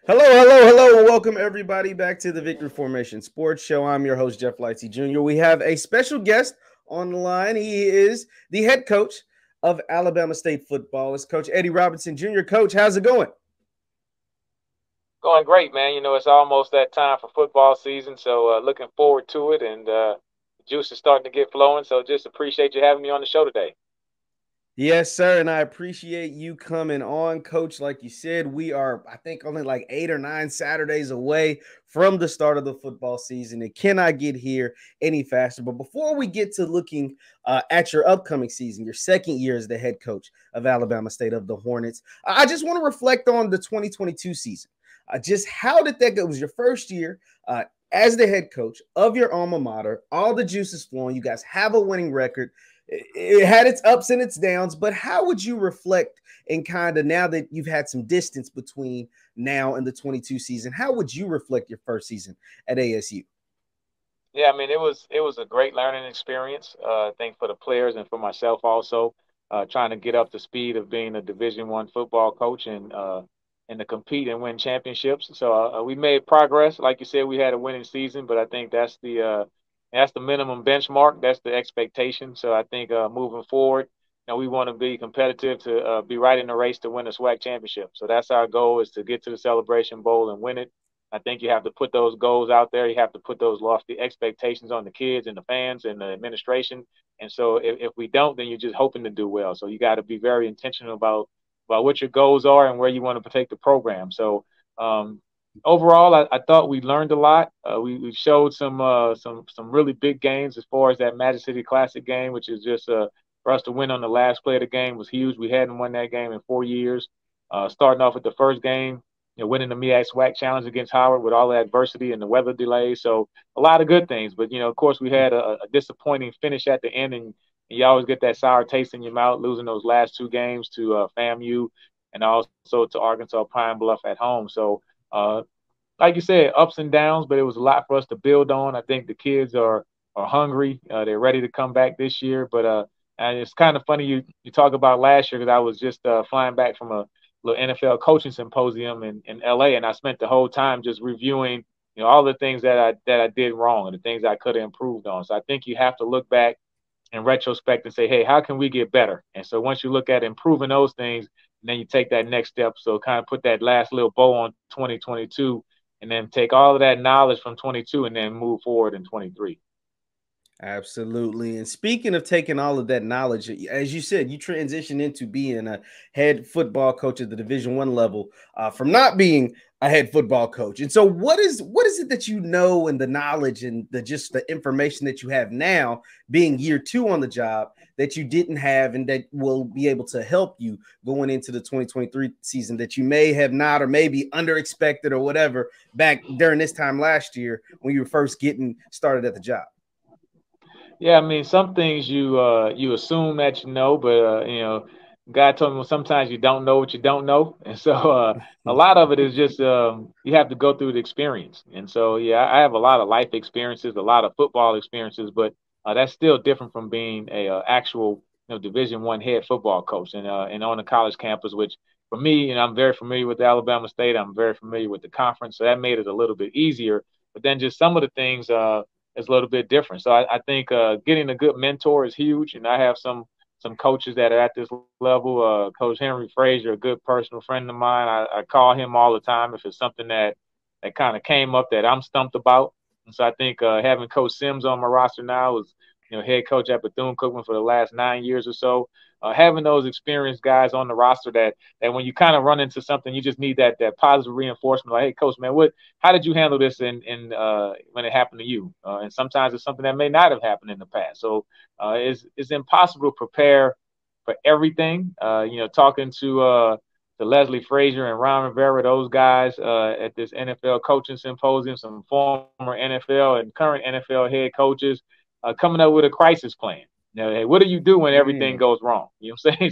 Hello, hello, hello, and welcome everybody back to the Victory Formation Sports Show. I'm your host, JeffLightsyJr. We have a special guest on the line. He is the head coach of Alabama State football. It's Coach Eddie Robinson Jr. Coach, how's it going? Going great, man. It's almost that time for football season, so looking forward to it, and the juice is starting to get flowing. So just appreciate you having me on the show today. Yes, sir, and I appreciate you coming on, Coach. Like you said, we are, I think, only like 8 or 9 Saturdays away from the start of the football season. It cannot get here any faster. But before we get to looking at your upcoming season, your second year as the head coach of Alabama State of the Hornets, I just want to reflect on the 2022 season. Just how did that go? It was your first year as the head coach of your alma mater. All the juice is flowing. You guys have a winning record. It had its ups and its downs, but how would you reflect and kind of now that you've had some distance between now and the 22 season, how would you reflect your first season at ASU? Yeah, I mean it was a great learning experience. I think for the players and for myself also, trying to get up to speed of being a Division I football coach and to compete and win championships. So we made progress. Like you said, we had a winning season, but I think that's the minimum benchmark. That's the expectation. So I think moving forward, we want to be competitive to be right in the race to win a SWAC championship. So that's our goal, is to get to the Celebration Bowl and win it. I think you have to put those goals out there. You have to put those lofty expectations on the kids and the fans and the administration. And so if we don't, then you're just hoping to do well. So you got to be very intentional about what your goals are and where you want to take the program. So overall, I thought we learned a lot. We showed some really big games as far as that Magic City Classic game, which is just for us to win on the last play of the game was huge. We hadn't won that game in 4 years. Starting off with the first game, winning the MEAC SWAC challenge against Howard with all the adversity and the weather delays. So a lot of good things. But, of course, we had a disappointing finish at the end, and you always get that sour taste in your mouth, losing those last two games to FAMU and also to Arkansas Pine Bluff at home. So, like you said, ups and downs, but it was a lot for us to build on. I think the kids are hungry. They're ready to come back this year. But and it's kind of funny you talk about last year, because I was just flying back from a little NFL coaching symposium in LA, and I spent the whole time just reviewing, all the things that I did wrong and the things I could have improved on. So I think you have to look back in retrospect and say, hey, how can we get better? And so once you look at improving those things, then you take that next step. So kind of put that last little bow on 2022, and then take all of that knowledge from 22 and then move forward in 23. Absolutely. And speaking of taking all of that knowledge, as you said, you transitioned into being a head football coach at the Division I level from not being a head football coach. And so, what is it that you know, and the knowledge and the just the information that you have now, being year two on the job, that you didn't have, and that will be able to help you going into the 2023 season that you may have not, or maybe under expected or whatever back during this time last year when you were first getting started at the job? Yeah, I mean, some things you assume that but God told me, well, sometimes you don't know what you don't know, and so a lot of it is just you have to go through the experience. And so yeah, I have a lot of life experiences, a lot of football experiences, but that's still different from being a actual Division I head football coach and on a college campus, which for me, I'm very familiar with Alabama State. I'm very familiar with the conference, so that made it a little bit easier. But then just some of the things is a little bit different. So I think getting a good mentor is huge, and I have some coaches that are at this level. Coach Henry Frazier, a good personal friend of mine. I call him all the time if it's something that kind of came up that I'm stumped about. And so I think having Coach Sims on my roster now is, head coach at Bethune-Cookman for the last 9 years or so. Having those experienced guys on the roster that when you kind of run into something, you just need that positive reinforcement. Like, hey, coach, man, how did you handle this in when it happened to you? And sometimes it's something that may not have happened in the past. So it's impossible to prepare for everything. Talking to Leslie Frazier and Ron Rivera, those guys at this NFL coaching symposium, some former NFL and current NFL head coaches coming up with a crisis plan. Hey, what do you do when everything goes wrong? You know what I'm saying?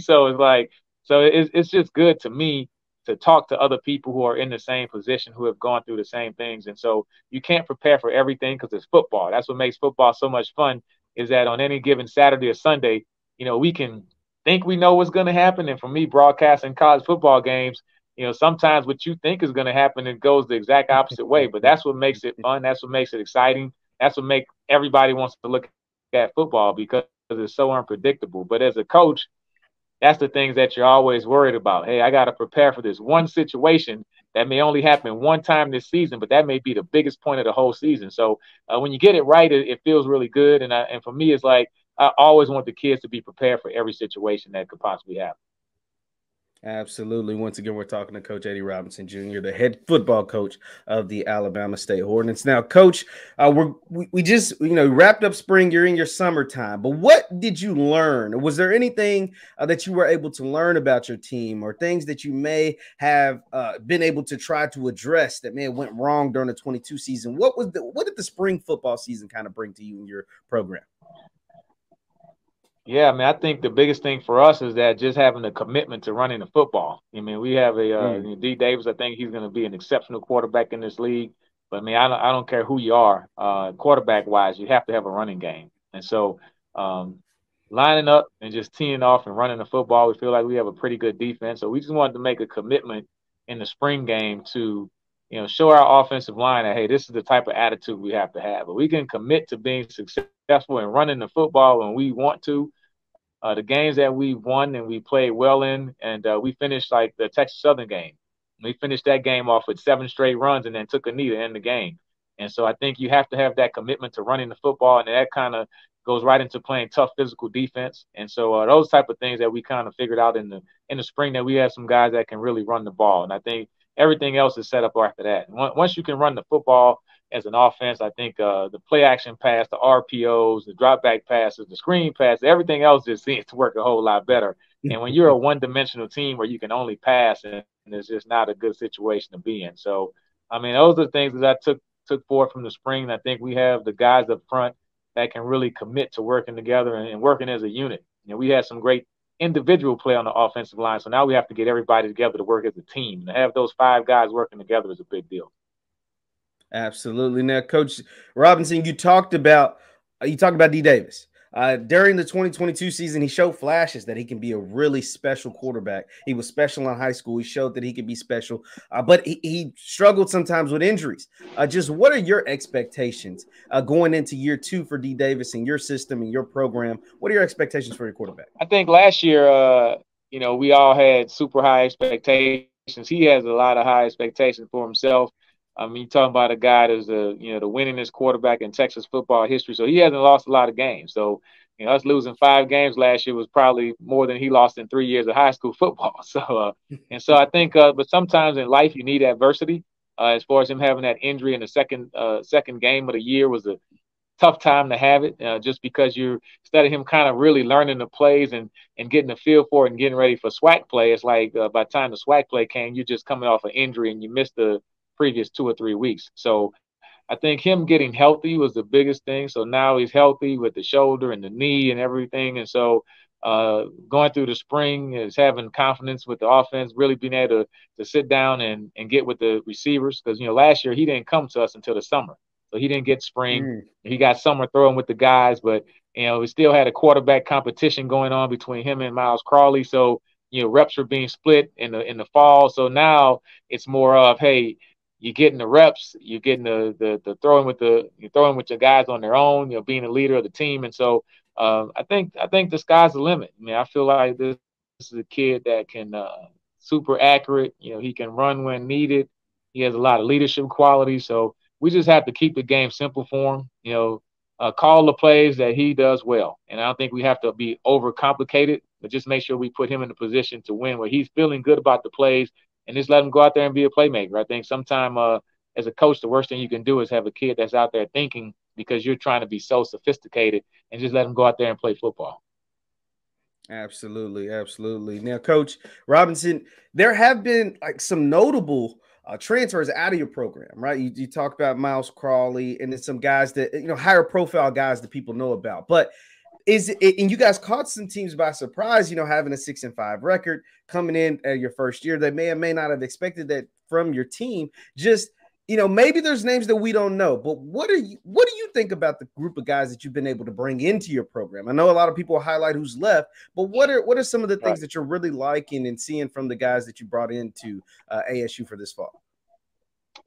So it's just good to me to talk to other people who are in the same position, who have gone through the same things. And so you can't prepare for everything because it's football. That's what makes football so much fun, is that on any given Saturday or Sunday, we can think we know what's going to happen. And for me, broadcasting college football games, sometimes what you think is going to happen, it goes the exact opposite way. But that's what makes it fun. That's what makes it exciting. That's what makes everybody wants to look at football, because it's so unpredictable. But as a coach, that's the things that you're always worried about. Hey, I got to prepare for this one situation that may only happen one time this season, but that may be the biggest point of the whole season. So when you get it right, it feels really good. And for me, it's like I always want the kids to be prepared for every situation that could possibly happen. Absolutely. Once again, we're talking to Coach Eddie Robinson Jr., the head football coach of the Alabama State Hornets. Now, Coach, we just wrapped up spring. You're in your summertime, but what did you learn? Was there anything that you were able to learn about your team, or things that you may have been able to try to address that may have went wrong during the 22 season? What did the spring football season kind of bring to you in your program? Yeah, I mean, I think the biggest thing for us is that just having a commitment to running the football. I mean, we have Dee Davis. I think he's going to be an exceptional quarterback in this league. But I mean, I don't care who you are, quarterback wise, you have to have a running game. And so, lining up and just teeing off and running the football, we feel like we have a pretty good defense. So we just wanted to make a commitment in the spring game to, show our offensive line that, hey, this is the type of attitude we have to have. But we can commit to being successful in running the football when we want to. The games that we won and we played well in, and we finished like the Texas Southern game. We finished that game off with 7 straight runs and then took a knee to end the game. And so I think you have to have that commitment to running the football, and that kind of goes right into playing tough physical defense. And so those type of things that we kind of figured out in the spring, that we have some guys that can really run the ball. And I think everything else is set up after that. Once you can run the football as an offense, I think the play action pass, the RPOs, the drop back passes, the screen pass, everything else just seems to work a whole lot better. And when you're a one-dimensional team where you can only pass, and it's just not a good situation to be in. So, I mean, those are the things that I took forward from the spring. I think we have the guys up front that can really commit to working together and working as a unit. We had some great individual play on the offensive line, so now we have to get everybody together to work as a team. And to have those 5 guys working together is a big deal. Absolutely. Now, Coach Robinson, you talked about Dee Davis. During the 2022 season, he showed flashes that he can be a really special quarterback. He was special in high school. He showed that he could be special, but he struggled sometimes with injuries. Just what are your expectations going into year 2 for Dee Davis and your system and your program? What are your expectations for your quarterback? I think last year, we all had super high expectations. He has a lot of high expectations for himself. I mean, you're talking about a guy that's the winningest quarterback in Texas football history. So he hasn't lost a lot of games. So, us losing 5 games last year was probably more than he lost in 3 years of high school football. So, so I think, but sometimes in life you need adversity. As far as him having that injury in the second game of the year was a tough time to have it, just because instead of him kind of really learning the plays and getting a feel for it and getting ready for SWAC play, it's like by the time the SWAC play came, you're just coming off an injury and you missed the previous 2 or 3 weeks. So I think him getting healthy was the biggest thing. So now he's healthy with the shoulder and the knee and everything. And so going through the spring is having confidence with the offense, really being able to sit down and get with the receivers. Because, last year he didn't come to us until the summer. So he didn't get spring. He got summer throwing with the guys, but, we still had a quarterback competition going on between him and Miles Crawley. So, reps were being split in the fall. So now it's more of, hey, you're getting the reps, you're getting the throwing with your guys on their own, being a leader of the team. And so I think the sky's the limit. I mean, I feel like this is a kid that can super accurate. He can run when needed. He has a lot of leadership qualities. So we just have to keep the game simple for him. Call the plays that he does well. And I don't think we have to be overcomplicated, but just make sure we put him in a position to win where he's feeling good about the plays, and just let him go out there and be a playmaker. I think sometimes as a coach, the worst thing you can do is have a kid that's out there thinking because you're trying to be so sophisticated, and just let him go out there and play football. Absolutely. Absolutely. Now, Coach Robinson, there have been like some notable transfers out of your program, right? You talk about Miles Crawley and then some guys that, higher profile guys that people know about, but and you guys caught some teams by surprise, having a 6-5 record coming in at your first year. They may or may not have expected that from your team. Just maybe there's names that we don't know, but what do you think about the group of guys that you've been able to bring into your program? I know a lot of people highlight who's left, but what are some of the things that you're really liking and seeing from the guys that you brought into ASU for this fall?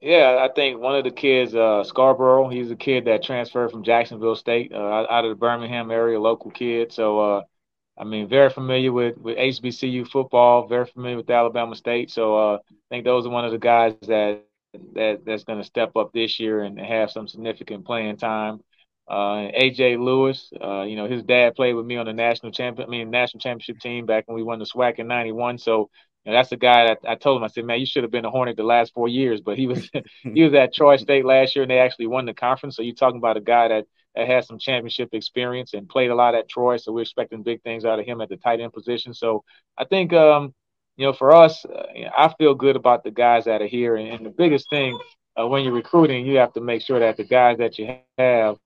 Yeah, I think one of the kids, Scarborough, he's a kid that transferred from Jacksonville State, out of the Birmingham area, local kid. So, I mean, very familiar with HBCU football, very familiar with Alabama State. So, I think those are one of the guys that's going to step up this year and have some significant playing time. AJ Lewis, his dad played with me on the national championship team back when we won the SWAC in '91. So, that's the guy that I told him. I said, man, you should have been a Hornet the last 4 years. But he was he was at Troy State last year, and they actually won the conference. So you're talking about a guy that has some championship experience and played a lot at Troy. So we're expecting big things out of him at the tight end position. So I think, for us, I feel good about the guys that are here. And the biggest thing when you're recruiting, you have to make sure that the guys that you have,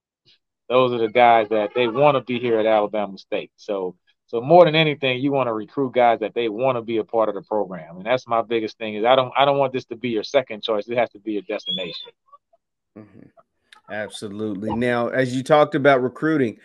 those are the guys that they want to be here at Alabama State. So more than anything, you want to recruit guys that they want to be a part of the program. And that's my biggest thing is I don't want this to be your second choice. It has to be your destination. Mm-hmm. Absolutely. Now, as you talked about recruiting,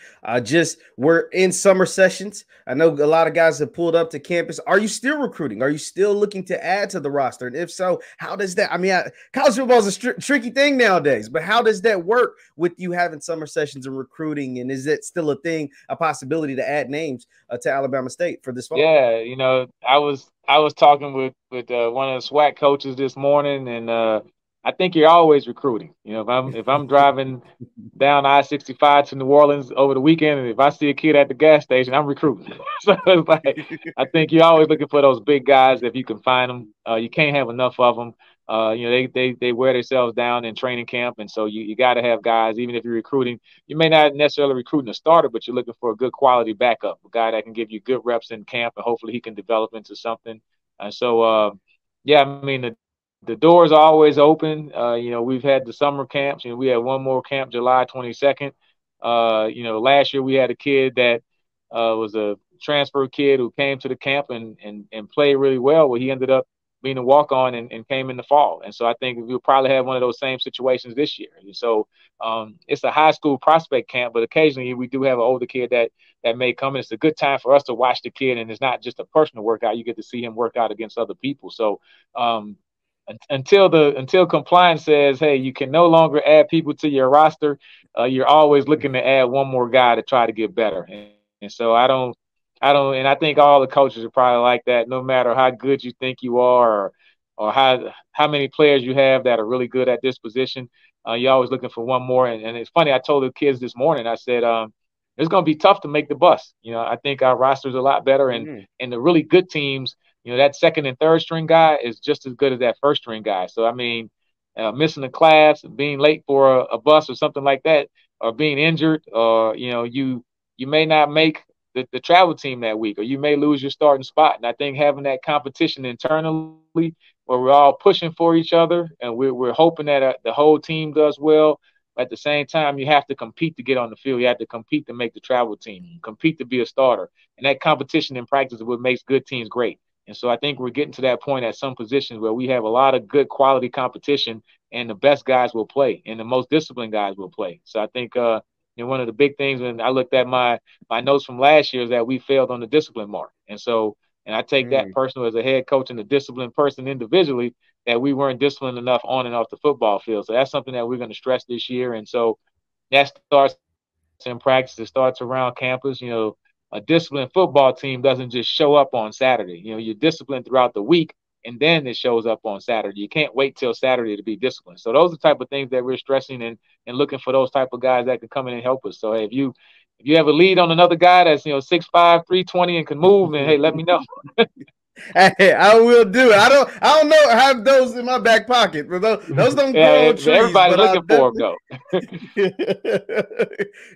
we're in summer sessions. I know a lot of guys have pulled up to campus. Are you still recruiting? Are you still looking to add to the roster? And if so, how does that? I mean, college football is a tricky thing nowadays, but how does that work with you having summer sessions and recruiting? And is it still a thing, a possibility to add names to Alabama State for this fall? Yeah, I was talking with one of the SWAC coaches this morning, and I think you're always recruiting. If I'm driving down I-65 to New Orleans over the weekend, and if I see a kid at the gas station, I'm recruiting. So it's like I think you're always looking for those big guys if you can find them. You can't have enough of them. They wear themselves down in training camp, and so you got to have guys. Even if you're recruiting, you may not necessarily recruiting a starter, but you're looking for a good quality backup, a guy that can give you good reps in camp, and hopefully he can develop into something. And so, yeah, I mean the doors are always open. We've had the summer camps. We had one more camp July 22nd. Last year we had a kid that was a transfer kid who came to the camp and played really well. Well, he ended up being a walk-on and came in the fall. And so I think we'll probably have one of those same situations this year. And so it's a high school prospect camp, but occasionally we do have an older kid that may come in. It's a good time for us to watch the kid, and it's not just a personal workout. You get to see him work out against other people. So until compliance says, hey, you can no longer add people to your roster, you're always looking to add one more guy to try to get better. And so I don't, and I think all the coaches are probably like that. No matter how good you think you are, or how many players you have that are really good at this position, you're always looking for one more. And it's funny. I told the kids this morning. I said, it's going to be tough to make the bus. I think our roster's a lot better, and the really good teams. That second and third string guy is just as good as that first string guy. So, I mean, missing a class, being late for a bus or something like that, or being injured, or, you may not make the travel team that week, or you may lose your starting spot. And I think having that competition internally where we're all pushing for each other and we're hoping that the whole team does well. At the same time, you have to compete to get on the field. You have to compete to make the travel team, compete to be a starter. And that competition in practice is what makes good teams great. And so I think we're getting to that point at some positions where we have a lot of good quality competition, and the best guys will play and the most disciplined guys will play. So I think one of the big things when I looked at my notes from last year is that we failed on the discipline mark. And I take that personal as a head coach and a disciplined person individually, that we weren't disciplined enough on and off the football field. So that's something that we're going to stress this year. And so that starts in practice. It starts around campus. A disciplined football team doesn't just show up on Saturday. You're disciplined throughout the week, and then it shows up on Saturday. You can't wait till Saturday to be disciplined. So those are the type of things that we're stressing and looking for those type of guys that can come in and help us. So hey, if you have a lead on another guy that's 6'5", 320 and can move, and hey, let me know. Hey, I will do it. I don't know. I have those in my back pocket, but those don't grow on trees. Everybody's looking for them, though.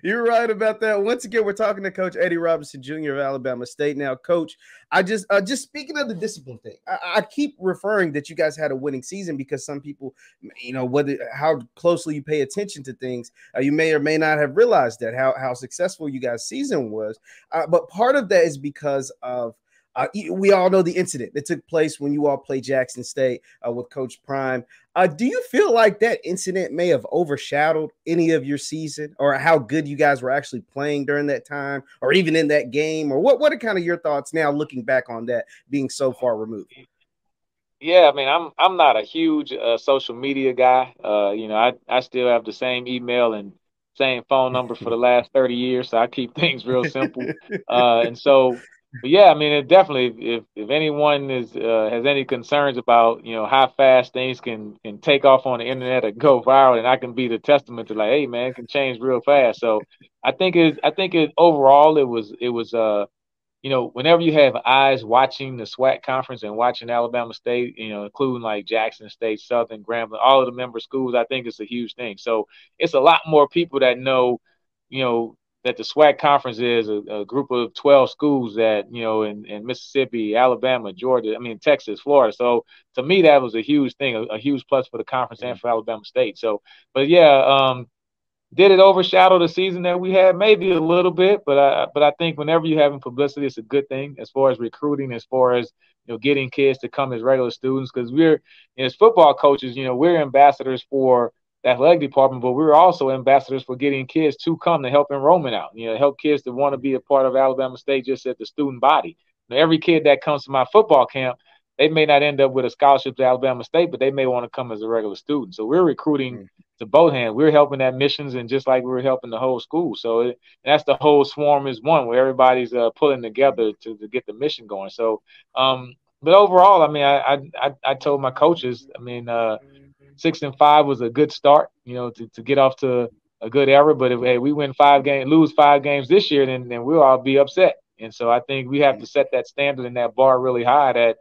You're right about that. Once again, we're talking to Coach Eddie Robinson Jr. of Alabama State. Now, Coach, I just speaking of the discipline thing, I keep referring that you guys had a winning season because some people, how closely you pay attention to things, you may or may not have realized that how successful you guys' season was. But part of that is because of We all know the incident that took place when you all played Jackson State with Coach Prime. Do you feel like that incident may have overshadowed any of your season, or how good you guys were actually playing during that time, or even in that game? Or what are kind of your thoughts now looking back on that being so far removed? Yeah, I mean, I'm not a huge social media guy. I still have the same email and same phone number for the last 30 years, so I keep things real simple. And so, but yeah, I mean, it definitely, if anyone has any concerns about how fast things can take off on the internet or go viral, and I can be the testament to, like, hey man, it can change real fast. So I think it overall whenever you have eyes watching the SWAC conference and watching Alabama State, including like Jackson State, Southern, Grambling, all of the member schools, I think it's a huge thing. So it's a lot more people that know, that the SWAC conference is a group of 12 schools that, in Mississippi, Alabama, Georgia, Texas, Florida. So to me, that was a huge thing, a huge plus for the conference and for Alabama State. So, but yeah, did it overshadow the season that we had? Maybe a little bit, but I think whenever you're having publicity, it's a good thing as far as recruiting, as far as getting kids to come as regular students. Because we're as football coaches, we're ambassadors for the athletic department, but we're also ambassadors for getting kids to come to help enrollment out. Help kids to want to be a part of Alabama State just at the student body. Every kid that comes to my football camp, they may not end up with a scholarship to Alabama State, but they may want to come as a regular student. So we're recruiting to both hands. We're helping admissions, and just like we were helping the whole school. So that's the whole swarm is one, where everybody's pulling together to get the mission going. So, but overall, I mean, I told my coaches, 6-5 was a good start, to get off to a good era. But if we win 5 games, lose 5 games this year, then we'll all be upset. And so I think we have to set that standard and that bar really high, that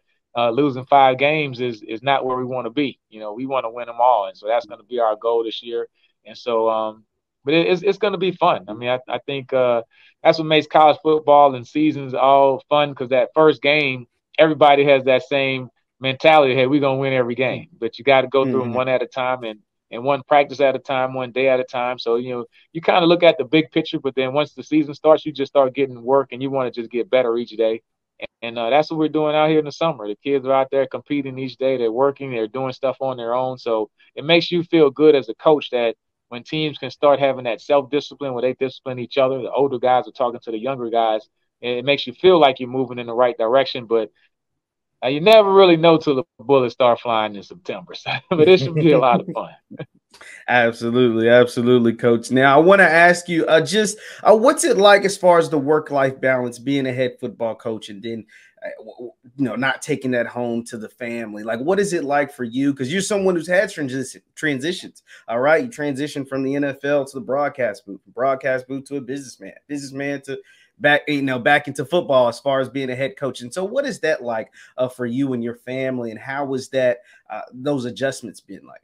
losing 5 games is not where we want to be. We want to win them all, and so that's going to be our goal this year. And so, but it's going to be fun. I think that's what makes college football and seasons all fun, because that first game, everybody has that same mentality. Hey, we're going to win every game, but you got to go through them one at a time, and one practice at a time, one day at a time. So, you kind of look at the big picture, but then once the season starts, you just start getting work, and you want to just get better each day. And that's what we're doing out here in the summer. The kids are out there competing each day. They're working. They're doing stuff on their own. So it makes you feel good as a coach that when teams can start having that self-discipline, where they discipline each other, the older guys are talking to the younger guys, and it makes you feel like you're moving in the right direction. But you never really know till the bullets start flying in September. But it should be a lot of fun. Absolutely, Coach. Now, I want to ask you what's it like as far as the work-life balance, being a head football coach, and then not taking that home to the family? Like, what is it like for you? Because you're someone who's had transitions. All right, you transitioned from the NFL to the broadcast booth to a businessman to back into football as far as being a head coach. And so what is that like for you and your family, and how was that those adjustments been like?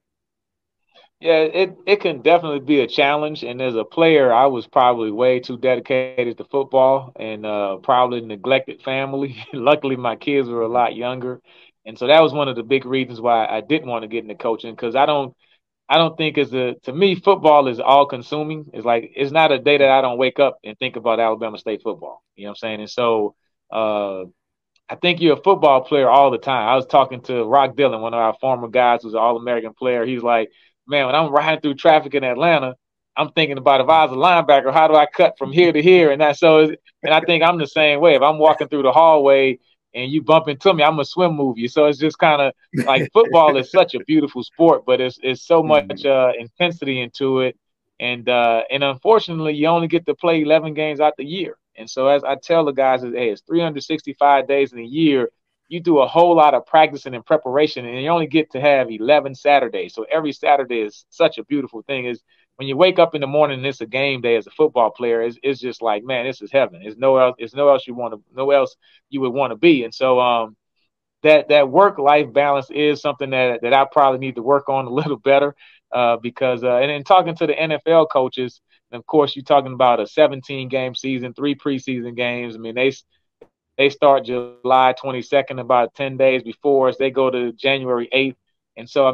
Yeah, it can definitely be a challenge. And as a player, I was probably way too dedicated to football, and probably neglected family. Luckily, my kids were a lot younger. And so that was one of the big reasons why I didn't want to get into coaching, because I don't think to me, football is all consuming. It's like, it's not a day that I don't wake up and think about Alabama State football. You know what I'm saying? And so, I think you're a football player all the time. I was talking to Rock Dillon, one of our former guys who's an All-American player. He's like, man, when I'm riding through traffic in Atlanta, I'm thinking about, if I was a linebacker, how do I cut from here to here? And I think I'm the same way. If I'm walking through the hallway and you bump into me, I'm gonna swim move you. So it's just kind of like, football is such a beautiful sport, but it's so much intensity into it. And unfortunately, you only get to play 11 games out the year. And so, as I tell the guys, hey, it's 365 days in a year. You do a whole lot of practicing and preparation, and you only get to have 11 Saturdays. So every Saturday is such a beautiful thing. Is when you wake up in the morning and it's a game day as a football player, it's just like, man, this is heaven. There's no else you would want to be. And so that work-life balance is something that I probably need to work on a little better, because and in talking to the NFL coaches, and of course, you're talking about a 17-game season, 3 preseason games. They start July 22nd, about 10 days before us. They go to January 8th. And so,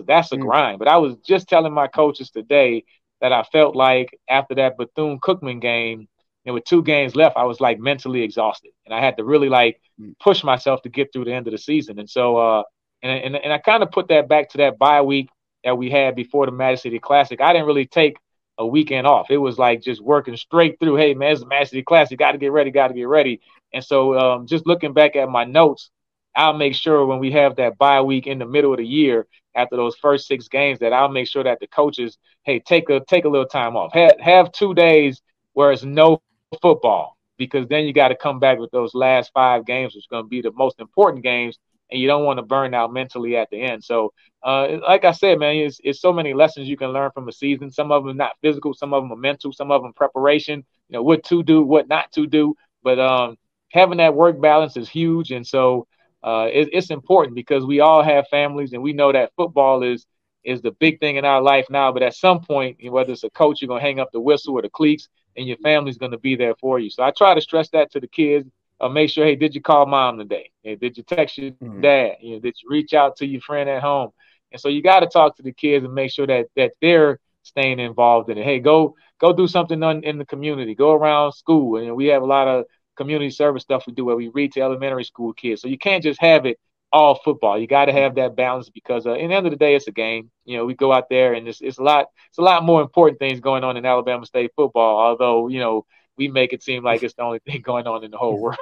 that's a grind. But I was just telling my coaches today that I felt like after that Bethune-Cookman game, And with 2 games left, I was like mentally exhausted, and I had to really like push myself to get through the end of the season. And so, and I kind of put that back to that bye week that we had before the Magic City Classic. I didn't really take a weekend off. It was like just working straight through. Hey man, it's the Magic City Classic. Got to get ready. Got to get ready. And so, just looking back at my notes, I'll make sure when we have that bye week in the middle of the year after those first 6 games that I'll make sure that the coaches, hey, take a little time off. Have 2 days where it's no football, because then you got to come back with those last 5 games, which is going to be the most important games, and you don't want to burn out mentally at the end. So, like I said, man, it's so many lessons you can learn from a season. Some of them not physical, some of them are mental, some of them preparation. You know, what to do, what not to do. But having that work balance is huge, and so it's important because we all have families, and we know that football is the big thing in our life now. But at some point, whether it's a coach, you're gonna hang up the whistle or the cleats, and your family's gonna be there for you. So I try to stress that to the kids. Make sure, hey, did you call mom today? Hey, did you text your dad? Did you reach out to your friend at home? And so you got to talk to the kids and make sure that they're staying involved in it. Hey, go do something in the community. Go around school, and we have a lot of community service stuff we do where we read to elementary school kids. So you can't just have it all football. You got to have that balance because in the end of the day, it's a game. We go out there and it's a lot more important things going on in Alabama State football. Although, we make it seem like it's the only thing going on in the whole world.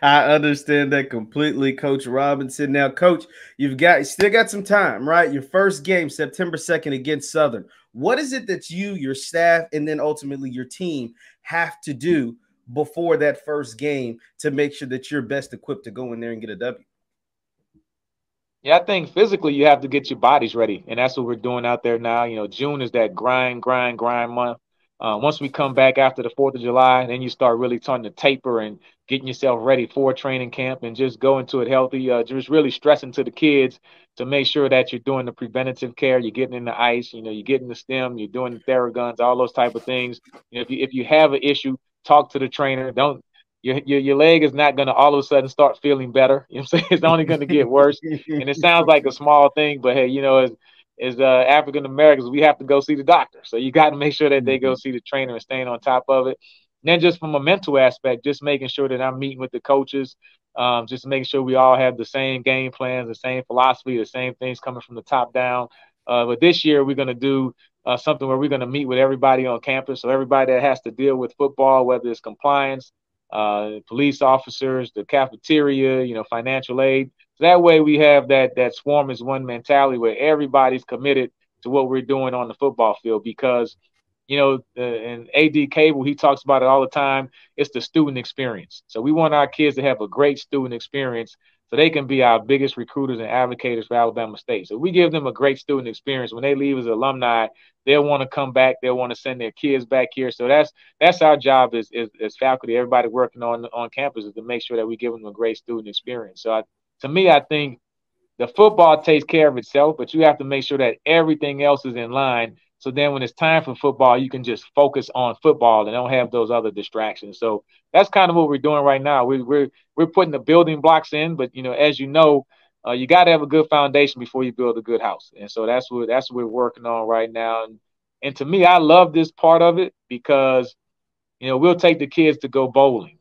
I understand that completely, Coach Robinson. Now, Coach, you still got some time, right? Your first game, September 2nd against Southern. What is it that you, your staff, and then ultimately your team have to do before that first game to make sure that you're best equipped to go in there and get a W? Yeah, I think physically you have to get your bodies ready, and that's what we're doing out there now. June is that grind month. Once we come back after the 4th of July, then you start really starting to taper and getting yourself ready for training camp and just go into it healthy. Just really stressing to the kids to make sure that you're doing the preventative care. You're getting in the ice, you're getting the stem, you're doing the Theraguns, all those type of things. If you have an issue, talk to the trainer. Your leg is not going to all of a sudden start feeling better. You know what I'm saying? It's only going to get worse. And it sounds like a small thing, but hey, as African Americans, we have to go see the doctor. So you got to make sure that they go see the trainer and staying on top of it. And then just from a mental aspect, just making sure that I'm meeting with the coaches, just making sure we all have the same game plans, the same philosophy, the same things coming from the top down. But this year we're going to do something where we're going to meet with everybody on campus. So everybody that has to deal with football, whether it's compliance, police officers, the cafeteria, financial aid. So that way we have that swarm is one mentality where everybody's committed to what we're doing on the football field because, and AD Cable, he talks about it all the time. It's the student experience. So we want our kids to have a great student experience so they can be our biggest recruiters and advocates for Alabama State. So we give them a great student experience. When they leave as alumni, they'll want to come back. They'll want to send their kids back here. So that's our job as faculty, everybody working on campus, is to make sure that we give them a great student experience. So to me, I think the football takes care of itself, but you have to make sure that everything else is in line. So then when it's time for football, you can just focus on football and don't have those other distractions. So that's kind of what we're doing right now. We're putting the building blocks in, but as you know, you got to have a good foundation before you build a good house. And so that's what we're working on right now. And to me, I love this part of it because, we'll take the kids to go bowling.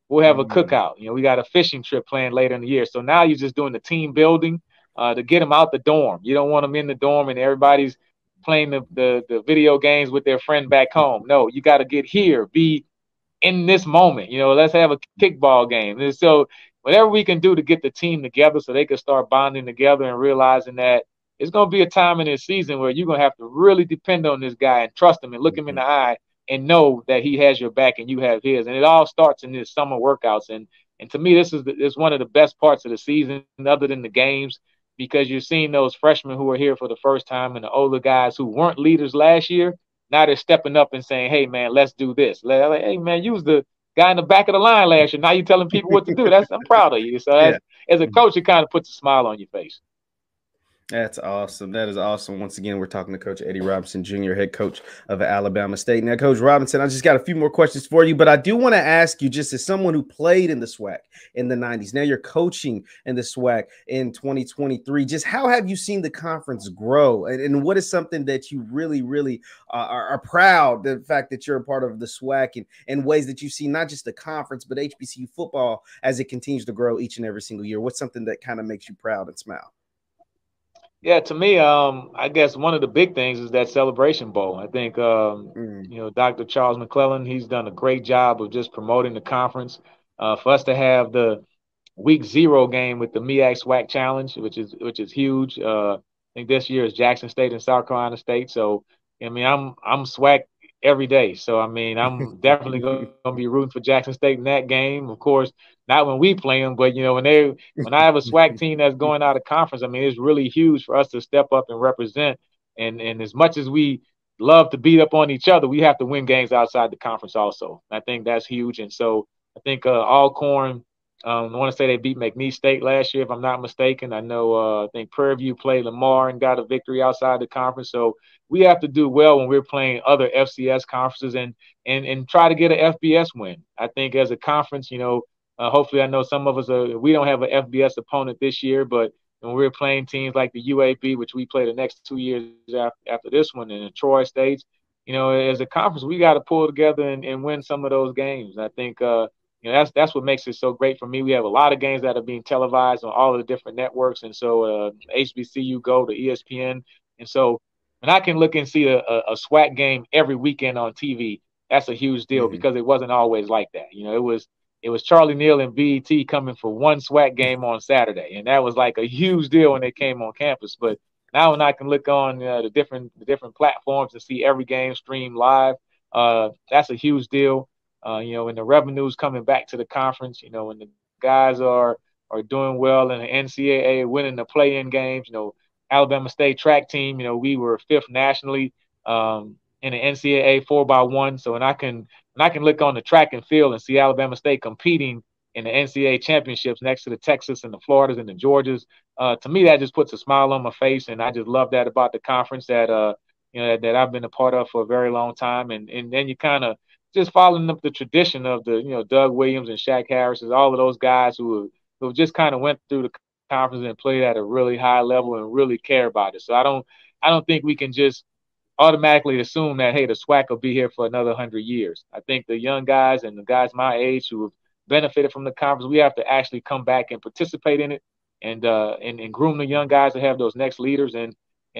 We'll have a cookout. We got a fishing trip planned later in the year. So now you're just doing the team building to get them out the dorm. You don't want them in the dorm and everybody's playing the video games with their friend back home. No, you got to get here, be in this moment. Let's have a kickball game. And so whatever we can do to get the team together so they can start bonding together and realizing that it's going to be a time in this season where you're going to have to really depend on this guy and trust him and look him in the eye and know that he has your back and you have his. And it all starts in this summer workouts. And to me, this is one of the best parts of the season other than the games, because you're seeing those freshmen who are here for the first time and the older guys who weren't leaders last year. Now they're stepping up and saying, hey, man, let's do this. Hey, man, you was the guy in the back of the line last year. Now you're telling people what to do. I'm proud of you. So as a coach, it kind of puts a smile on your face. That's awesome. That is awesome. Once again, we're talking to Coach Eddie Robinson Jr., head coach of Alabama State. Now, Coach Robinson, I just got a few more questions for you, but I do want to ask you, just as someone who played in the SWAC in the 90s, now you're coaching in the SWAC in 2023, just how have you seen the conference grow? And what is something that you really, really are proud, the fact that you're a part of the SWAC and ways that you see not just the conference, but HBCU football as it continues to grow each and every single year? What's something that kind of makes you proud and smile? Yeah, to me, I guess one of the big things is that Celebration Bowl. I think, Dr. Charles McClellan, he's done a great job of just promoting the conference. For us to have the week 0 game with the MEAC SWAC Challenge, which is huge. I think this year is Jackson State and South Carolina State. So, I mean, I'm SWAC every day. So, I mean, I'm definitely going to be rooting for Jackson State in that game. Of course, not when we play them, but when I have a SWAC team that's going out of conference, I mean, it's really huge for us to step up and represent. And as much as we love to beat up on each other, we have to win games outside the conference also. I think that's huge. And so I think Alcorn. I want to say they beat McNeese State last year, if I'm not mistaken. I know I think Prairie View played Lamar and got a victory outside the conference. So we have to do well when we're playing other FCS conferences and try to get an FBS win. I think as a conference, hopefully I know some of us we don't have an FBS opponent this year, but when we're playing teams like the UAB, which we play the next 2 years after this one, and the Troy States, as a conference, we got to pull together and win some of those games. I think that's what makes it so great for me. We have a lot of games that are being televised on all of the different networks, and so HBCU Go to ESPN, and so when I can look and see a SWAC game every weekend on TV, that's a huge deal because it wasn't always like that. It was Charlie Neal and BET coming for one SWAC game on Saturday, and that was like a huge deal when they came on campus. But now when I can look on the different platforms and see every game streamed live, that's a huge deal. When the revenue's coming back to the conference, when the guys are doing well in the NCAA, winning the play-in games, Alabama State track team, we were 5th nationally in the NCAA 4x1. So when I can look on the track and field and see Alabama State competing in the NCAA championships next to the Texas and the Floridas and the Georgias, to me that just puts a smile on my face, and I just love that about the conference that that I've been a part of for a very long time, and then you kind of just following up the tradition of the Doug Williams and Shaq Harris, all of those guys who just kind of went through the conference and played at a really high level and really care about it. So I don't think we can just automatically assume that, hey, the SWAC will be here for another 100 years. I think the young guys and the guys my age who have benefited from the conference, we have to actually come back and participate in it and groom the young guys to have those next leaders. And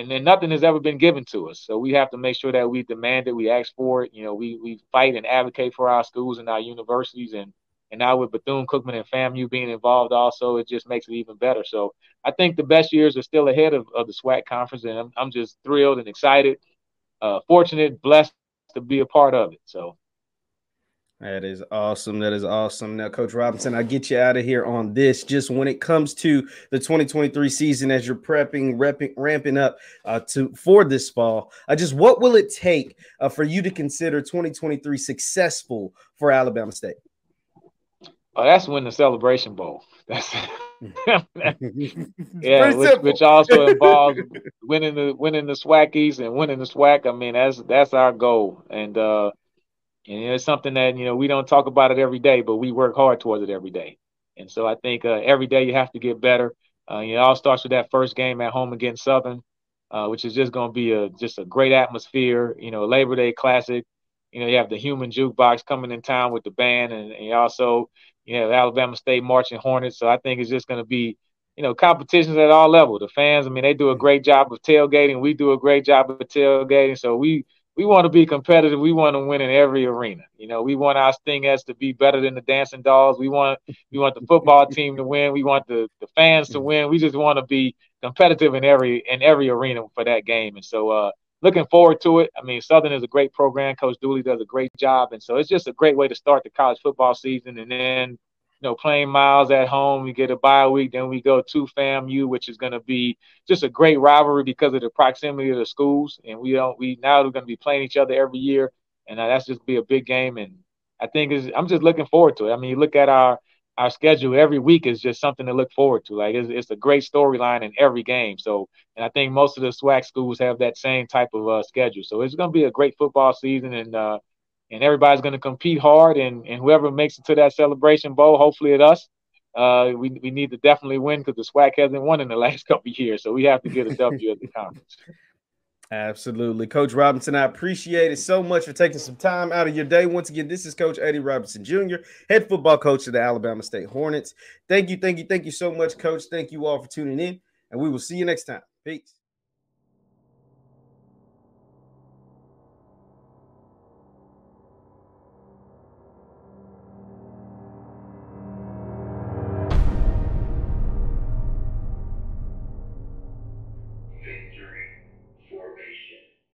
then nothing has ever been given to us. So we have to make sure that we demand it, we ask for it. We fight and advocate for our schools and our universities. And now with Bethune-Cookman and FAMU being involved also, it just makes it even better. So I think the best years are still ahead of the SWAC conference. And I'm just thrilled and excited, fortunate, blessed to be a part of it. So. That is awesome. That is awesome. Now, Coach Robinson, I'll get you out of here on this. Just when it comes to the 2023 season, as you're ramping up for this fall, just what will it take for you to consider 2023 successful for Alabama State? Oh, that's win the Celebration Bowl. That's yeah, which also involves winning the SWAC and winning the SWAC. I mean, that's our goal, and it's something that we don't talk about it every day, but we work hard towards it every day. And so I think every day you have to get better. It all starts with that first game at home against Southern, which is just going to be just a great atmosphere. Labor Day Classic. You have the Human Jukebox coming in town with the band, and you also have Alabama State Marching Hornets. So I think it's just going to be competitions at all levels. The fans, I mean, they do a great job of tailgating. We do a great job of tailgating. So we want to be competitive. We want to win in every arena. We want our Stingettes to be better than the Dancing Dolls. We want the football team to win. We want the fans to win. We just want to be competitive in every arena for that game. And so looking forward to it. I mean, Southern is a great program. Coach Dooley does a great job. And so it's just a great way to start the college football season. And then, playing Miles at home, we get a bye week. Then we go to FAMU, which is going to be just a great rivalry because of the proximity of the schools. And now we're going to be playing each other every year. And that's just be a big game. And I think I'm just looking forward to it. I mean, you look at our our schedule every week is just something to look forward to. Like it's a great storyline in every game. So, and I think most of the SWAC schools have that same type of schedule. So it's going to be a great football season, and everybody's going to compete hard. And whoever makes it to that Celebration Bowl, hopefully it's us. We need to definitely win because the SWAC hasn't won in the last couple of years. So we have to get a W at the conference. Absolutely. Coach Robinson, I appreciate it so much for taking some time out of your day. Once again, this is Coach Eddie Robinson Jr., head football coach of the Alabama State Hornets. Thank you so much, Coach. Thank you all for tuning in, and we will see you next time. Peace.